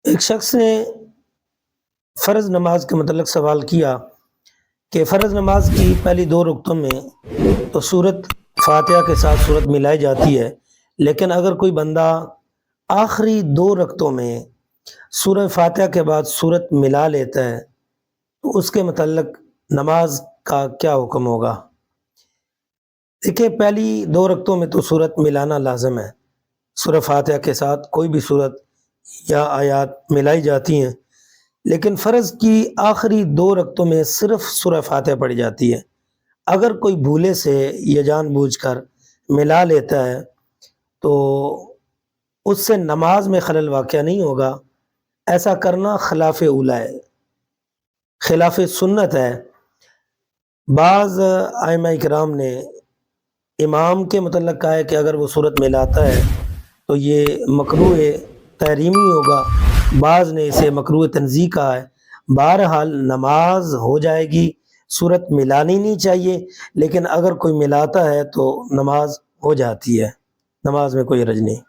ایک شخص نے فرض نماز کے متعلق سوال کیا کہ فرض نماز کی پہلی 2 رکعتوں میں تو سورت فاتحہ کے ساتھ سورت ملائی جاتی ہے، لیکن اگر کوئی بندہ آخری 2 رکعتوں میں سورہ فاتحہ کے بعد سورت ملا لیتا ہے تو اس کے متعلق نماز کا کیا حکم ہوگا؟ دیکھیں، پہلی 2 رکعتوں میں تو سورت ملانا لازم ہے، سورہ فاتحہ کے ساتھ کوئی بھی سورت یا آیات ملائی جاتی ہیں، لیکن فرض کی آخری 2 رکعتوں میں صرف سورہ فاتحہ پڑھی جاتی ہے۔ اگر کوئی بھولے سے یا جان بوجھ کر ملا لیتا ہے تو اس سے نماز میں خلل واقع نہیں ہوگا، ایسا کرنا خلاف اولیٰ ہے، خلاف سنت ہے۔ بعض ائمہ کرام نے امام کے متعلق کہا ہے کہ اگر وہ سورت ملاتا ہے تو یہ مکروہ تحریمی ہوگا، بعض نے اسے مکروہ تنزیہ کہا ہے۔ بہرحال نماز ہو جائے گی، سورت ملانی نہیں چاہیے، لیکن اگر کوئی ملاتا ہے تو نماز ہو جاتی ہے، نماز میں کوئی حرج نہیں۔